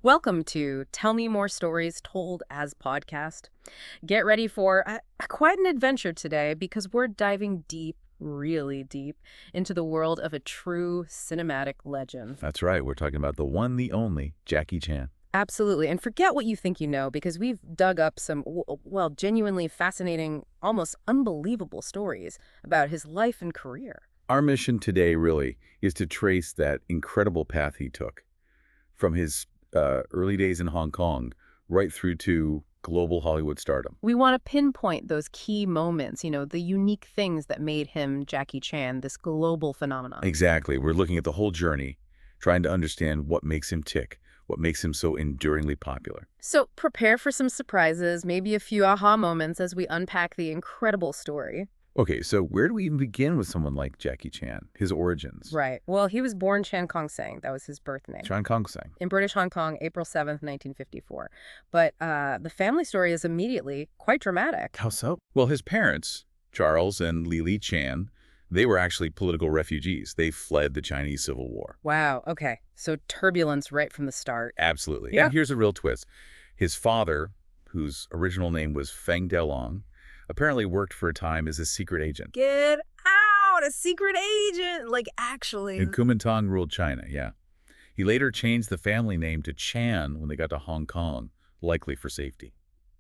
Welcome to Tell Me More Stories Told as Podcast. Get ready for quite an adventure today because we're diving deep, really deep, into the world of a true cinematic legend. That's right. We're talking about the one, the only, Jackie Chan. Absolutely. And forget what you think you know because we've dug up some, well, genuinely fascinating, almost unbelievable stories about his life and career. Our mission today really is to trace that incredible path he took from his early days in Hong Kong right through to global Hollywood stardom. We want to pinpoint those key moments, the unique things that made him Jackie Chan, this global phenomenon. Exactly. We're looking at the whole journey, trying to understand what makes him tick, what makes him so enduringly popular. So prepare for some surprises, maybe a few aha moments as we unpack the incredible story. Okay, so where do we even begin with someone like Jackie Chan? His origins. Right. Well, he was born Chan Kong-seng. That was his birth name. Chan Kong-seng. In British Hong Kong, April 7th, 1954. But the family story is immediately quite dramatic. How so? Well, his parents, Charles and Lili Chan, they were actually political refugees. They fled the Chinese Civil War. Wow. Okay. So turbulence right from the start. Absolutely. Yeah. And here's a real twist. His father, whose original name was Feng Delong, apparently worked for a time as a secret agent. Get out! A secret agent! Like, actually. And Kuomintang ruled China, yeah. He later changed the family name to Chan when they got to Hong Kong, likely for safety.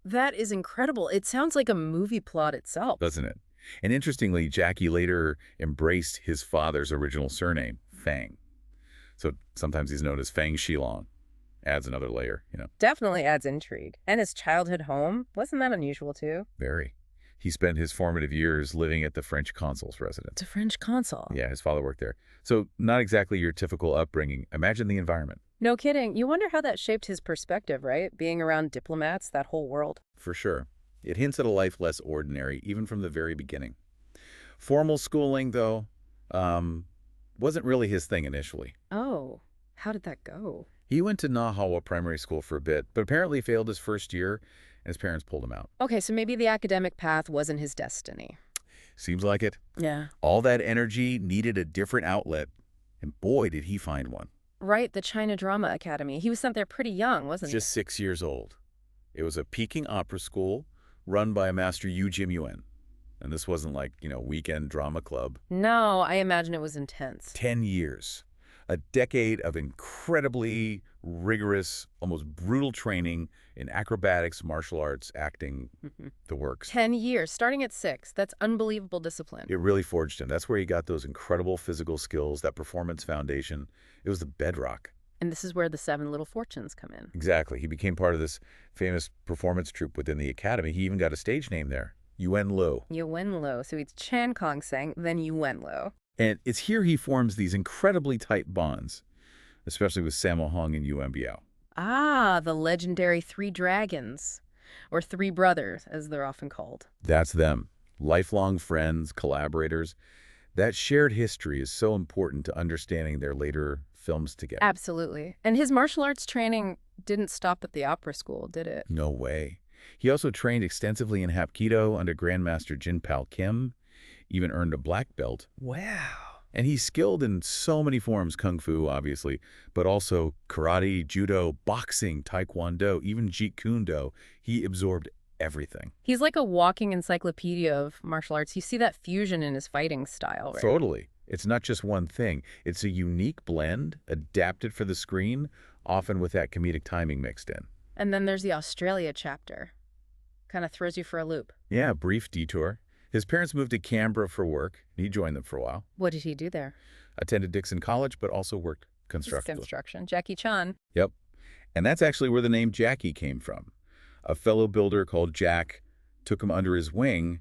That is incredible. It sounds like a movie plot itself. Doesn't it? And interestingly, Jackie later embraced his father's original surname, Fang. So sometimes he's known as Fang Shilong. Adds another layer. Definitely adds intrigue. And his childhood home, wasn't that unusual too? Very. He spent his formative years living at the French consul's residence. It's a French consul. Yeah, his father worked there. So not exactly your typical upbringing. Imagine the environment. No kidding. You wonder how that shaped his perspective, right? Being around diplomats, that whole world. For sure. It hints at a life less ordinary, even from the very beginning. Formal schooling, though, wasn't really his thing initially. Oh, how did that go? He went to Nahawa Primary School for a bit, but apparently failed his first year, and his parents pulled him out. Okay, so maybe the academic path wasn't his destiny. Seems like it. Yeah. All that energy needed a different outlet, and boy, did he find one. Right, the China Drama Academy. He was sent there pretty young, wasn't he? Just 6 years old. It was a Peking opera school run by a master Yu Jim Yuen. And this wasn't like, weekend drama club. No, I imagine it was intense. 10 years. A decade of incredibly rigorous, almost brutal training in acrobatics, martial arts, acting, the works. 10 years, starting at 6. That's unbelievable discipline. It really forged him. That's where he got those incredible physical skills, that performance foundation. It was the bedrock. And this is where the 7 Little Fortunes come in. Exactly. He became part of this famous performance troupe within the academy. He even got a stage name there, Yuen Lo. Yuen Lo. So it's Chan Kong-seng, then Yuen Lo. And it's here he forms these incredibly tight bonds, especially with Sammo Hung and Yuan Biao. Ah, the legendary 3 dragons, or 3 brothers, as they're often called. That's them. Lifelong friends, collaborators. That shared history is so important to understanding their later films together. Absolutely. And his martial arts training didn't stop at the opera school, did it? No way. He also trained extensively in Hapkido under Grandmaster Jin Pal Kim, even earned a black belt. Wow. And he's skilled in so many forms, kung fu, obviously, but also karate, judo, boxing, taekwondo, even jeet kune do. He absorbed everything. He's like a walking encyclopedia of martial arts. You see that fusion in his fighting style, right? Totally. It's not just one thing. It's a unique blend, adapted for the screen, often with that comedic timing mixed in. And then there's the Australia chapter. Kind of throws you for a loop. Yeah, brief detour. His parents moved to Canberra for work, and he joined them for a while. What did he do there? Attended Dixon College, but also worked construction. Construction. Jackie Chan. Yep. And that's actually where the name Jackie came from. A fellow builder called Jack took him under his wing,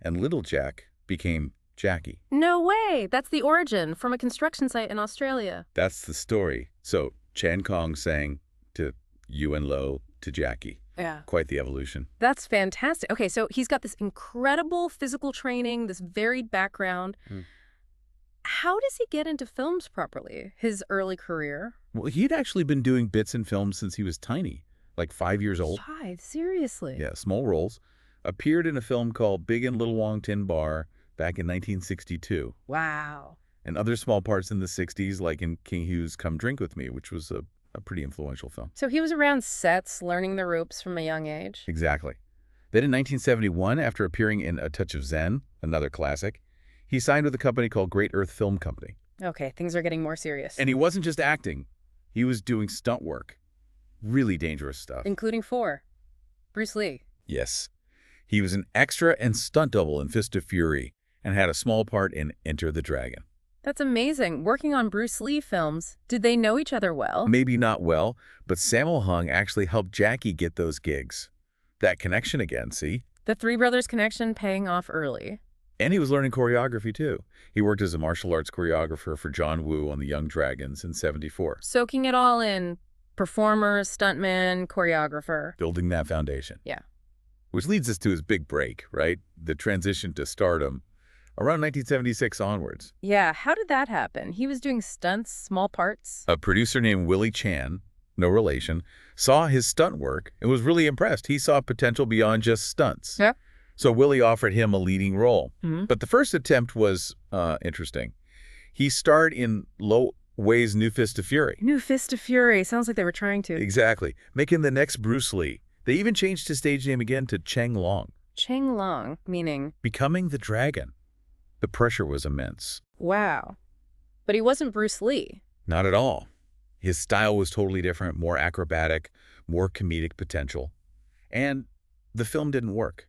and little Jack became Jackie. No way! That's the origin, from a construction site in Australia. That's the story. So Chan Kong sang to Yuen Lo to Jackie. Yeah. Quite the evolution. That's fantastic. Okay, so he's got this incredible physical training, this varied background. How does he get into films properly, his early career? Well, he'd actually been doing bits in films since he was tiny, like 5 years old. 5? Seriously? Yeah, small roles. Appeared in a film called Big and Little Wong Tin Bar back in 1962. Wow. And other small parts in the 60s, like in King Hugh's Come Drink With Me, which was a a pretty influential film. So he was around sets, learning the ropes from a young age. Exactly. Then in 1971, after appearing in A Touch of Zen, another classic, he signed with a company called Great Earth Film Company. Okay, things are getting more serious. And he wasn't just acting. He was doing stunt work. Really dangerous stuff. Including 4. Bruce Lee. Yes. He was an extra and stunt double in Fist of Fury and had a small part in Enter the Dragon. That's amazing. Working on Bruce Lee films. Did they know each other well? Maybe not well, but Sammo Hung actually helped Jackie get those gigs. That connection again, see? The Three Brothers connection paying off early. And he was learning choreography, too. He worked as a martial arts choreographer for John Woo on The Young Dragons in '74. Soaking it all in. Performer, stuntman, choreographer. Building that foundation. Yeah. Which leads us to his big break, right? The transition to stardom around 1976 onwards. Yeah, how did that happen? He was doing stunts, small parts. A producer named Willie Chan, no relation, saw his stunt work and was really impressed. He saw potential beyond just stunts. Yeah. So Willie offered him a leading role. Mm-hmm. But the first attempt was interesting. He starred in Lo Wei's New Fist of Fury. New Fist of Fury. Sounds like they were trying to. Exactly. Making the next Bruce Lee. They even changed his stage name again to Cheng Long. Cheng Long, meaning? Becoming the Dragon. The pressure was immense. Wow. But he wasn't Bruce Lee. Not at all. His style was totally different, more acrobatic, more comedic potential. And the film didn't work.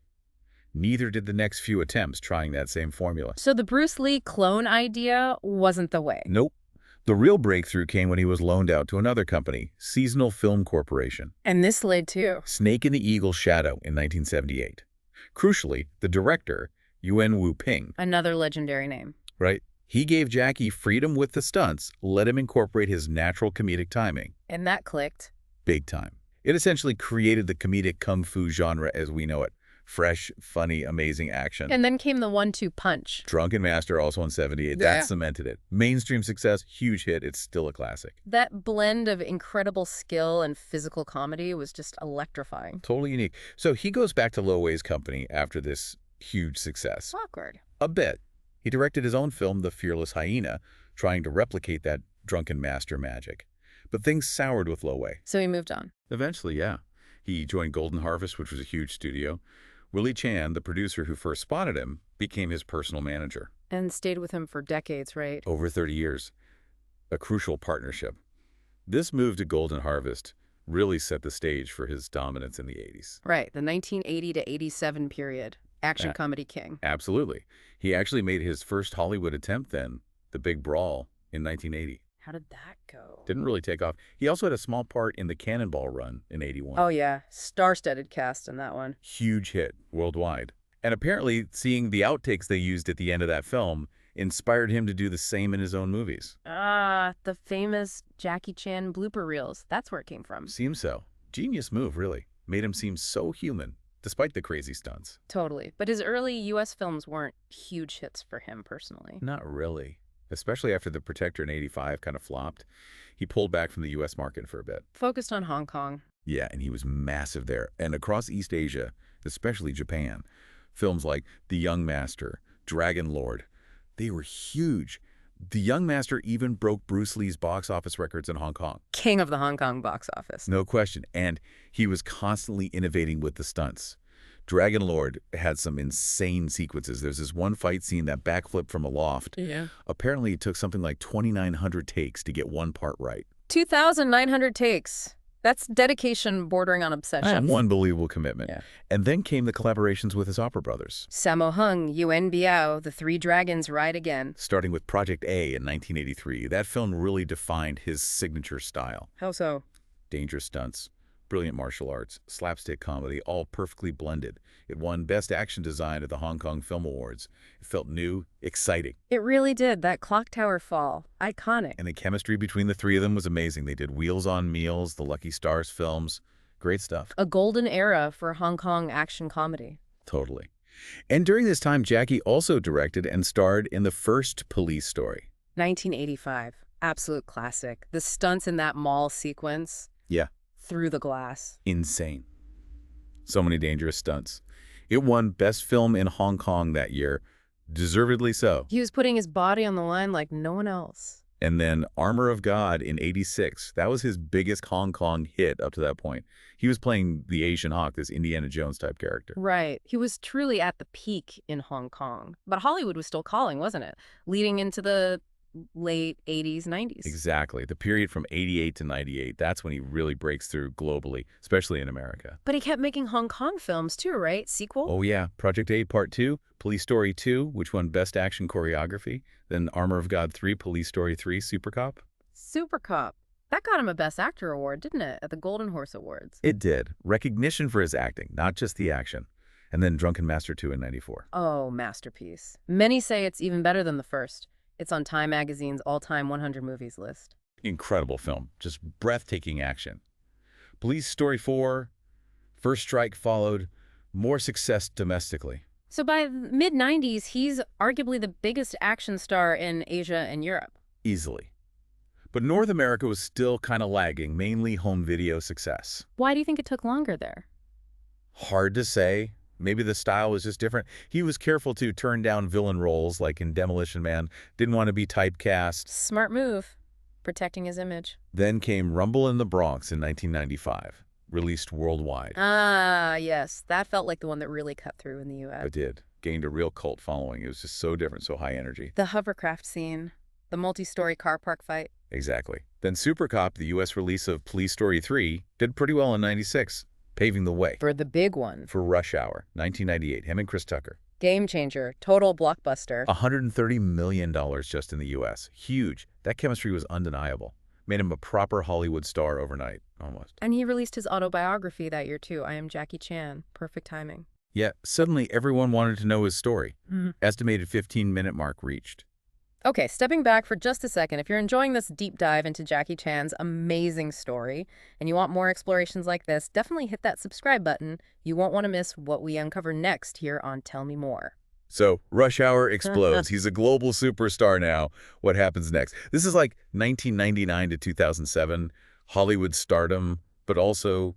Neither did the next few attempts trying that same formula. So the Bruce Lee clone idea wasn't the way. Nope. The real breakthrough came when he was loaned out to another company, Seasonal Film Corporation. And this led to Snake in the Eagle's Shadow in 1978. Crucially, the director, Yuen Wu-ping, another legendary name. right? He gave Jackie freedom with the stunts, let him incorporate his natural comedic timing. And that clicked. Big time. It essentially created the comedic kung fu genre as we know it. Fresh, funny, amazing action. And then came the 1-2 punch. Drunken Master, also in '78. Yeah. That cemented it. Mainstream success, huge hit. It's still a classic. That blend of incredible skill and physical comedy was just electrifying. Totally unique. So he goes back to Lo Wei's company after this huge success. Awkward. A bit. He directed his own film, The Fearless Hyena, trying to replicate that Drunken Master magic. But things soured with Lo Wei. So he moved on. Eventually, yeah. He joined Golden Harvest, which was a huge studio. Willie Chan, the producer who first spotted him, became his personal manager. And stayed with him for decades, right? Over 30 years. A crucial partnership. This move to Golden Harvest really set the stage for his dominance in the '80s. Right, the 1980 to 87 period. Action comedy king. Absolutely. He actually made his first Hollywood attempt then, The Big Brawl, in 1980. How did that go? Didn't really take off. He also had a small part in the Cannonball Run in '81. Oh, yeah. Star-studded cast in that one. Huge hit worldwide. And apparently, seeing the outtakes they used at the end of that film inspired him to do the same in his own movies. The famous Jackie Chan blooper reels. That's where it came from. Seems so. Genius move, really. Made him seem so human, despite the crazy stunts. Totally. But his early U.S. films weren't huge hits for him personally. Not really. Especially after The Protector in '85 kind of flopped. He pulled back from the U.S. market for a bit. Focused on Hong Kong. Yeah, and he was massive there. And across East Asia, especially Japan, films like The Young Master, Dragon Lord, they were huge. The Young Master even broke Bruce Lee's box office records in Hong Kong. King of the Hong Kong box office. No question. And he was constantly innovating with the stunts. Dragon Lord had some insane sequences. There's this one fight scene, that backflip from a loft. Yeah. Apparently, it took something like 2,900 takes to get one part right. 2,900 takes. That's dedication bordering on obsession. Unbelievable commitment. Yeah. And then came the collaborations with his opera brothers. Sammo Hung, Yuen Biao, The Three Dragons Ride Again. Starting with Project A in 1983. That film really defined his signature style. How so? Dangerous stunts, brilliant martial arts, slapstick comedy, all perfectly blended. It won Best Action Design at the Hong Kong Film Awards. It felt new, exciting. It really did. That clock tower fall. Iconic. And the chemistry between the three of them was amazing. They did Wheels on Meals, the Lucky Stars films. Great stuff. A golden era for Hong Kong action comedy. Totally. And during this time, Jackie also directed and starred in the first Police Story. 1985. Absolute classic. The stunts in that mall sequence. Yeah. Through the glass. Insane. So many dangerous stunts. It won Best Film in Hong Kong that year. Deservedly so. He was putting his body on the line like no one else. And then Armor of God in '86. That was his biggest Hong Kong hit up to that point. He was playing the Asian Hawk, this Indiana Jones type character. Right. He was truly at the peak in Hong Kong. But Hollywood was still calling, wasn't it? Leading into the late 80s, 90s. Exactly. The period from '88 to '98, that's when he really breaks through globally, especially in America. But he kept making Hong Kong films too, right? Sequel? Oh yeah, Project A Part 2, Police Story 2, which won Best Action Choreography, then Armor of God 3, Police Story 3, Super Cop. Super Cop. That got him a Best Actor award, didn't it, at the Golden Horse Awards? It did. Recognition for his acting, not just the action. And then Drunken Master 2 in '94. Oh, masterpiece. Many say it's even better than the first. It's on Time Magazine's all-time 100 movies list. Incredible film, just breathtaking action. Police Story 4, First Strike followed, more success domestically. So by the mid-90s, he's arguably the biggest action star in Asia and Europe. Easily. But North America was still kind of lagging, mainly home video success. Why do you think it took longer there? Hard to say. Maybe the style was just different. He was careful to turn down villain roles, like in Demolition Man. Didn't want to be typecast. Smart move. Protecting his image. Then came Rumble in the Bronx in 1995, released worldwide. Ah, yes. That felt like the one that really cut through in the U.S. It did. Gained a real cult following. It was just so different, so high energy. The hovercraft scene. The multi-story car park fight. Exactly. Then Super Cop, the U.S. release of Police Story 3, did pretty well in '96, paving the way. For the big one. For Rush Hour, 1998, him and Chris Tucker. Game changer. Total blockbuster. $130 million just in the U.S. Huge. That chemistry was undeniable. Made him a proper Hollywood star overnight, almost. And he released his autobiography that year, too. I Am Jackie Chan. Perfect timing. Yet, suddenly everyone wanted to know his story. Estimated 15-minute mark reached. Okay, stepping back for just a second, if you're enjoying this deep dive into Jackie Chan's amazing story and you want more explorations like this, definitely hit that subscribe button. You won't want to miss what we uncover next here on Tell Me More. So, Rush Hour explodes. He's a global superstar now. What happens next? This is like 1999 to 2007, Hollywood stardom, but also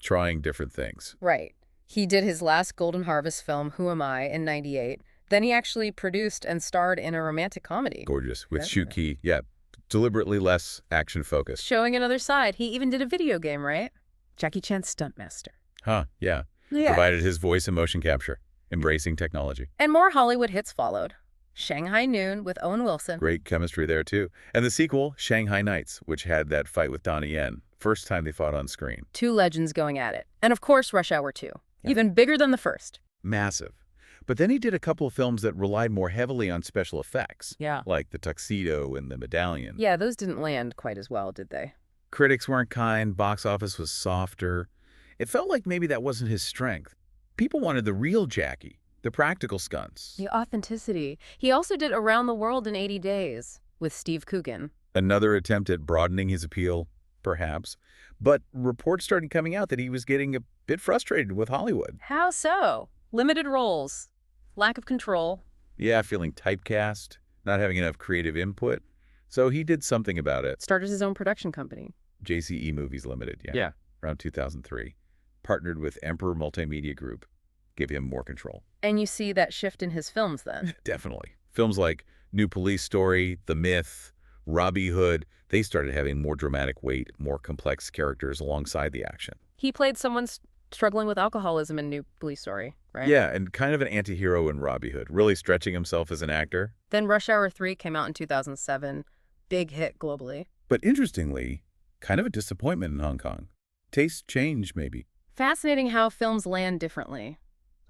trying different things. Right. He did his last Golden Harvest film, Who Am I, in '98. Then he actually produced and starred in a romantic comedy. Gorgeous. With Shuki. Yeah, deliberately less action-focused. Showing another side. He even did a video game, right? Jackie Chan Stunt Master. Huh, yeah. Provided his voice and motion capture. Embracing technology. And more Hollywood hits followed. Shanghai Noon with Owen Wilson. Great chemistry there, too. And the sequel, Shanghai Nights, which had that fight with Donnie Yen. First time they fought on screen. Two legends going at it. And of course, Rush Hour 2. Yeah. Even bigger than the first. Massive. But then he did a couple of films that relied more heavily on special effects. Yeah. Like The Tuxedo and The Medallion. Yeah, those didn't land quite as well, did they? Critics weren't kind. Box office was softer. It felt like maybe that wasn't his strength. People wanted the real Jackie, the practical stunts. The authenticity. He also did Around the World in 80 Days with Steve Coogan. Another attempt at broadening his appeal, perhaps. But reports started coming out that he was getting a bit frustrated with Hollywood. How so? Limited roles. Lack of control. Yeah, feeling typecast, not having enough creative input. So he did something about it. Started his own production company. JCE Movies Limited, yeah. Around 2003. Partnered with Emperor Multimedia Group. Gave him more control. And you see that shift in his films then? Definitely. Films like New Police Story, The Myth, Robbie Hood, they started having more dramatic weight, more complex characters alongside the action. He played someone struggling with alcoholism in New Police Story, right? Yeah, and kind of an anti-hero in Robbie Hood, really stretching himself as an actor. Then Rush Hour 3 came out in 2007. Big hit globally. But interestingly, kind of a disappointment in Hong Kong. Tastes change, maybe. Fascinating how films land differently.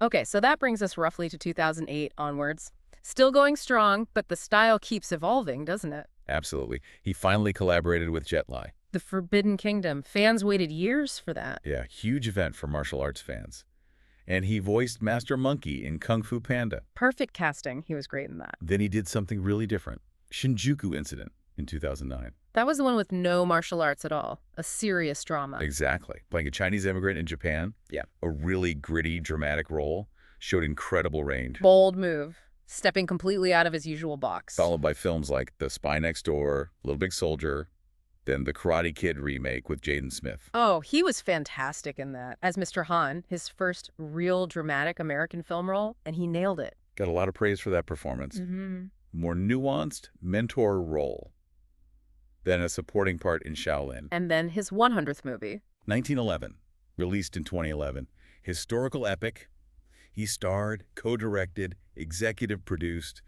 Okay, so that brings us roughly to 2008 onwards. Still going strong, but the style keeps evolving, doesn't it? Absolutely. He finally collaborated with Jet Li. The Forbidden Kingdom. Fans waited years for that. Yeah, huge event for martial arts fans. And he voiced Master Monkey in Kung Fu Panda. Perfect casting. He was great in that. Then he did something really different. Shinjuku Incident in 2009. That was the one with no martial arts at all. A serious drama. Exactly. Playing a Chinese immigrant in Japan. Yeah. A really gritty, dramatic role. Showed incredible range. Bold move. Stepping completely out of his usual box. Followed by films like The Spy Next Door, Little Big Soldier, then the Karate Kid remake with Jaden Smith. Oh, he was fantastic in that. As Mr. Han, his first real dramatic American film role, and he nailed it. Got a lot of praise for that performance. More nuanced mentor role. then a supporting part in Shaolin. And then his 100th movie. 1911, released in 2011. Historical epic. He starred, co-directed, executive produced.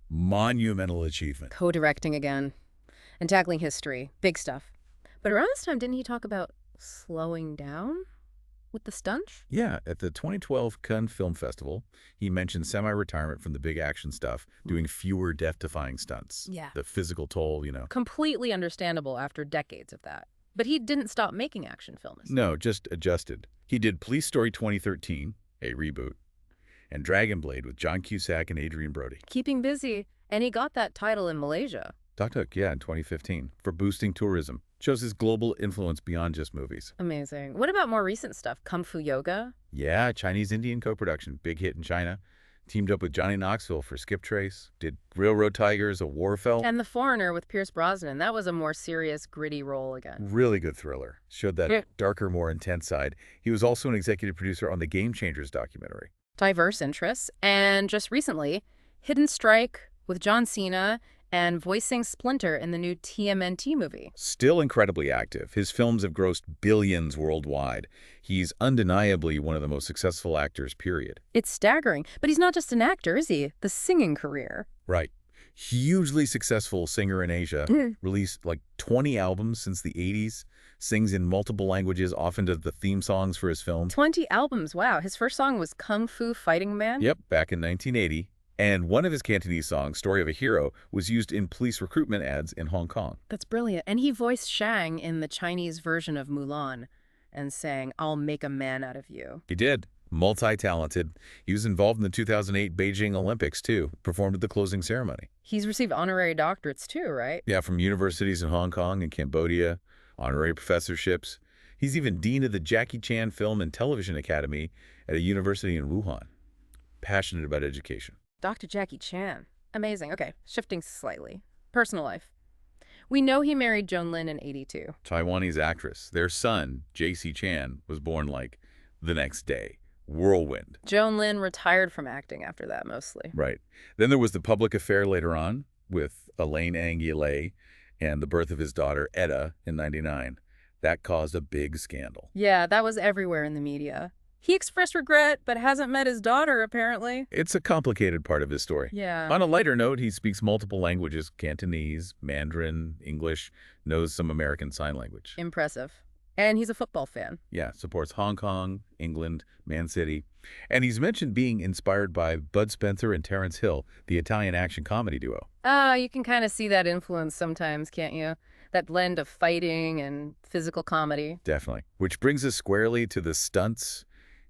Monumental achievement. Co-directing again. And tackling history. Big stuff. But around this time, didn't he talk about slowing down with the stunts? Yeah, at the 2012 Cannes Film Festival, he mentioned semi-retirement from the big action stuff, doing fewer death-defying stunts. Yeah. The physical toll, Completely understandable after decades of that. But he didn't stop making action films. No, just adjusted. He did Police Story 2013, a reboot, and Dragon Blade with John Cusack and Adrian Brody. Keeping busy. And he got that title in Malaysia. Tuk Tuk, yeah, in 2015, for boosting tourism. Shows his global influence beyond just movies. Amazing. What about more recent stuff? Kung Fu Yoga? Yeah, Chinese-Indian co-production, big hit in China. Teamed up with Johnny Knoxville for Skip Trace. Did Railroad Tigers, a war film. And The Foreigner with Pierce Brosnan. That was a more serious, gritty role again. Really good thriller. Showed that darker, more intense side. He was also an executive producer on the Game Changers documentary. Diverse interests. And just recently, Hidden Strike with John Cena and voicing Splinter in the new TMNT movie. Still incredibly active. His films have grossed billions worldwide. He's undeniably one of the most successful actors, period. It's staggering. But he's not just an actor, is he? The singing career. Right. Hugely successful singer in Asia. Released like 20 albums since the 80s. Sings in multiple languages, often does the theme songs for his films. 20 albums, wow. His first song was Kung Fu Fighting Man? Yep, back in 1980. And one of his Cantonese songs, Story of a Hero, was used in police recruitment ads in Hong Kong. That's brilliant. And he voiced Shang in the Chinese version of Mulan and sang, "I'll make a man out of you." He did. Multi-talented. He was involved in the 2008 Beijing Olympics, too. Performed at the closing ceremony. He's received honorary doctorates, too, right? Yeah, from universities in Hong Kong and Cambodia, honorary professorships. He's even dean of the Jackie Chan Film and Television Academy at a university in Wuhan. Passionate about education. Dr. Jackie Chan. Amazing. Okay, shifting slightly. Personal life. We know he married Joan Lin in '82. Taiwanese actress. Their son, J.C. Chan, was born like the next day. Whirlwind. Joan Lin retired from acting after that, mostly. Right. Then there was the public affair later on with Elaine Anguille and the birth of his daughter, Etta, in '99. That caused a big scandal. Yeah, that was everywhere in the media. He expressed regret, but hasn't met his daughter, apparently. It's a complicated part of his story. Yeah. On a lighter note, he speaks multiple languages, Cantonese, Mandarin, English, knows some American Sign Language. Impressive. And he's a football fan. Yeah, supports Hong Kong, England, Man City. And he's mentioned being inspired by Bud Spencer and Terence Hill, the Italian action comedy duo. You can kind of see that influence sometimes, can't you? That blend of fighting and physical comedy. Definitely. Which brings us squarely to the stunts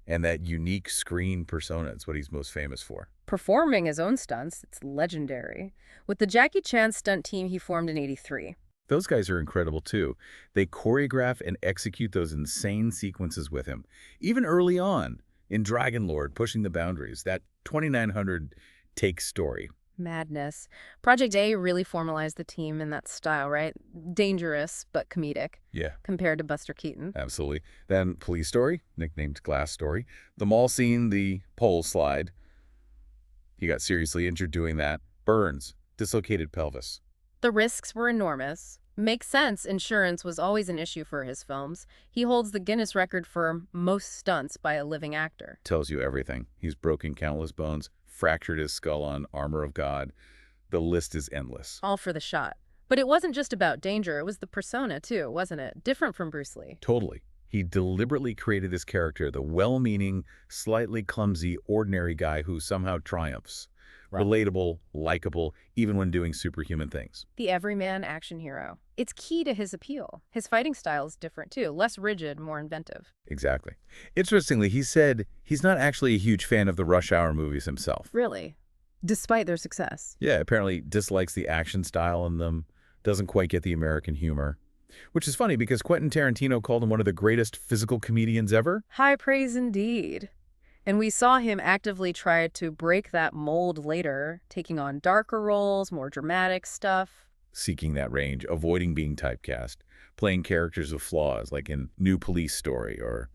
and that unique screen persona. It's what he's most famous for. Performing his own stunts, it's legendary. With the Jackie Chan Stunt Team he formed in '83. Those guys are incredible, too. They choreograph and execute those insane sequences with him. Even early on, in Dragon Lord, pushing the boundaries, that 2,900 take story. Madness. Project A really formalized the team in that style, right? Dangerous, but comedic. Yeah. Compared to Buster Keaton. Absolutely. Then Police Story, nicknamed Glass Story. The mall scene, the pole slide. He got seriously injured doing that. Burns, dislocated pelvis. The risks were enormous. Makes sense, insurance was always an issue for his films. He holds the Guinness record for most stunts by a living actor. Tells you everything. He's broken countless bones, fractured his skull on Armor of God. The list is endless. All for the shot. But it wasn't just about danger, it was the persona too, wasn't it? Different from Bruce Lee. Totally. He deliberately created this character, the well-meaning, slightly clumsy, ordinary guy who somehow triumphs. Right. Relatable, likable, even when doing superhuman things. The everyman action hero. It's key to his appeal. His fighting style is different too, less rigid, more inventive. Exactly. Interestingly, he said he's not actually a huge fan of the Rush Hour movies himself. Really? Despite their success? Yeah, apparently dislikes the action style in them, doesn't quite get the American humor. Which is funny because Quentin Tarantino called him one of the greatest physical comedians ever. High praise indeed. And we saw him actively try to break that mold later, taking on darker roles, more dramatic stuff. Seeking that range, avoiding being typecast, playing characters with flaws, like in New Police Story or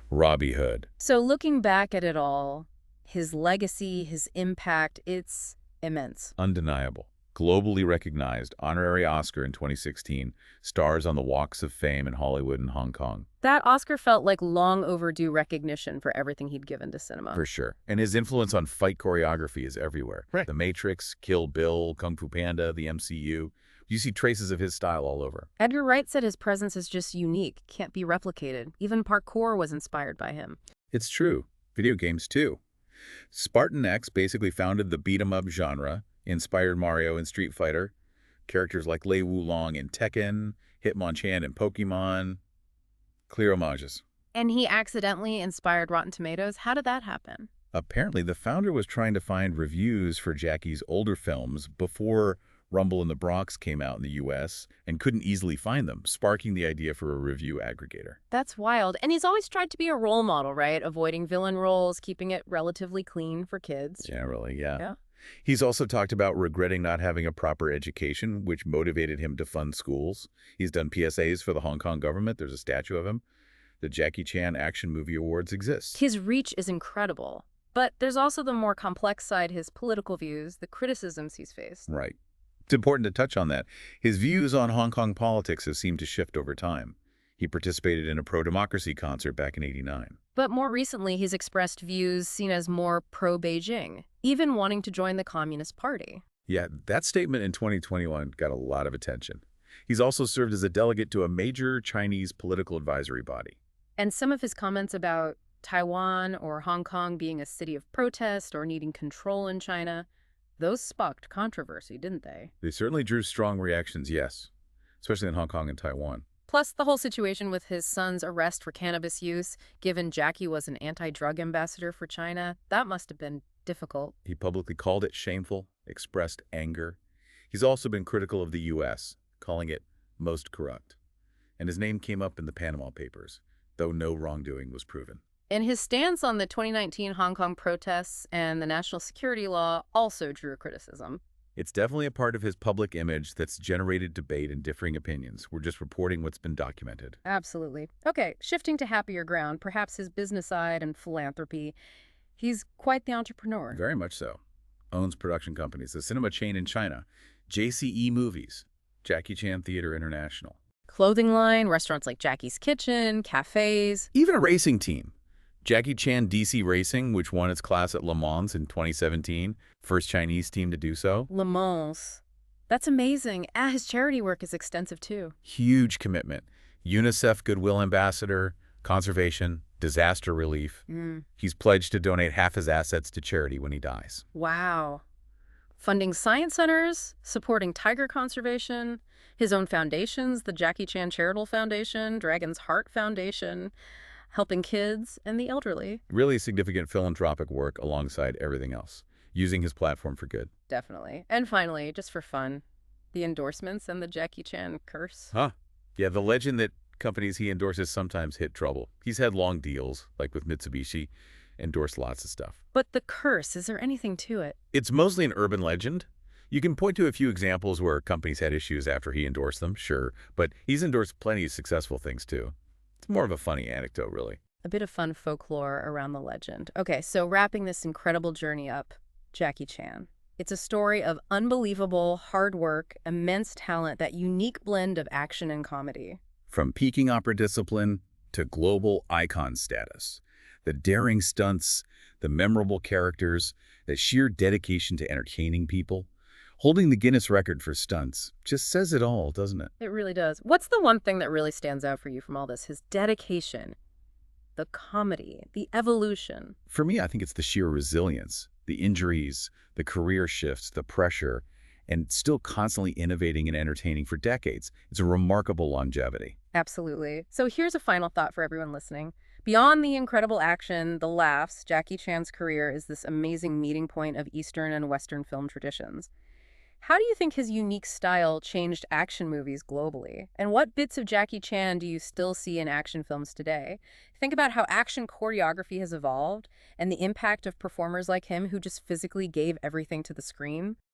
Robbie Hood. So looking back at it all, his legacy, his impact, it's immense. Undeniable. globally recognized, honorary Oscar in 2016, stars on the walks of fame in Hollywood and Hong Kong. That Oscar felt like long overdue recognition for everything he'd given to cinema. For sure. And his influence on fight choreography is everywhere. Right. The Matrix, Kill Bill, Kung Fu Panda, the MCU. You see traces of his style all over. Edgar Wright said his presence is just unique, can't be replicated. Even parkour was inspired by him. It's true. Video games, too. Spartan X basically founded the beat-em-up genre, inspired Mario in Street Fighter, characters like Lei Wulong in Tekken, Hitmonchan in Pokemon. Clear homages. And he accidentally inspired Rotten Tomatoes? How did that happen? Apparently, the founder was trying to find reviews for Jackie's older films before Rumble in the Bronx came out in the U.S. and couldn't easily find them, sparking the idea for a review aggregator. That's wild. And he's always tried to be a role model, right? Avoiding villain roles, keeping it relatively clean for kids. Generally, yeah. Yeah. He's also talked about regretting not having a proper education, which motivated him to fund schools. He's done PSAs for the Hong Kong government. There's a statue of him. The Jackie Chan Action Movie Awards exist. His reach is incredible. But there's also the more complex side, his political views, the criticisms he's faced. Right. It's important to touch on that. His views on Hong Kong politics have seemed to shift over time. He participated in a pro-democracy concert back in '89. But more recently, he's expressed views seen as more pro-Beijing, even wanting to join the Communist Party. Yeah, that statement in 2021 got a lot of attention. He's also served as a delegate to a major Chinese political advisory body. And some of his comments about Taiwan or Hong Kong being a city of protest or needing control in China, those sparked controversy, didn't they? They certainly drew strong reactions, yes, especially in Hong Kong and Taiwan. Plus, the whole situation with his son's arrest for cannabis use, given Jackie was an anti-drug ambassador for China, that must have been difficult. He publicly called it shameful, expressed anger. He's also been critical of the U.S., calling it most corrupt. And his name came up in the Panama Papers, though no wrongdoing was proven. And his stance on the 2019 Hong Kong protests and the national security law also drew criticism. It's definitely a part of his public image that's generated debate and differing opinions. We're just reporting what's been documented. Absolutely. Okay, shifting to happier ground, perhaps his business side and philanthropy. He's quite the entrepreneur. Very much so. Owns production companies, a cinema chain in China, JCE Movies, Jackie Chan Theater International. Clothing line, restaurants like Jackie's Kitchen, cafes. Even a racing team. Jackie Chan DC Racing, which won its class at Le Mans in 2017, first Chinese team to do so. Le Mans. That's amazing. His charity work is extensive too. Huge commitment. UNICEF Goodwill Ambassador, conservation, disaster relief. He's pledged to donate half his assets to charity when he dies. Wow. Funding science centers, supporting tiger conservation, his own foundations, the Jackie Chan Charitable Foundation, Dragon's Heart Foundation, helping kids and the elderly. Really significant philanthropic work alongside everything else, using his platform for good. Definitely. And finally, just for fun, the endorsements and the Jackie Chan curse. Yeah, the legend that companies he endorses sometimes hit trouble. He's had long deals, like with Mitsubishi, endorsed lots of stuff. But the curse, is there anything to it? It's mostly an urban legend. You can point to a few examples where companies had issues after he endorsed them, sure, but he's endorsed plenty of successful things too. It's more of a funny anecdote, really. A bit of fun folklore around the legend. Okay, so wrapping this incredible journey up, Jackie Chan. It's a story of unbelievable hard work, immense talent, that unique blend of action and comedy. From peaking opera discipline to global icon status, the daring stunts, the memorable characters, the sheer dedication to entertaining people. Holding the Guinness record for stunts just says it all, doesn't it? It really does. What's the one thing that really stands out for you from all this? His dedication, the comedy, the evolution. For me, I think it's the sheer resilience, the injuries, the career shifts, the pressure, and still constantly innovating and entertaining for decades. It's a remarkable longevity. Absolutely. So here's a final thought for everyone listening. Beyond the incredible action, the laughs, Jackie Chan's career is this amazing meeting point of Eastern and Western film traditions. How do you think his unique style changed action movies globally? And what bits of Jackie Chan do you still see in action films today? Think about how action choreography has evolved and the impact of performers like him who just physically gave everything to the screen.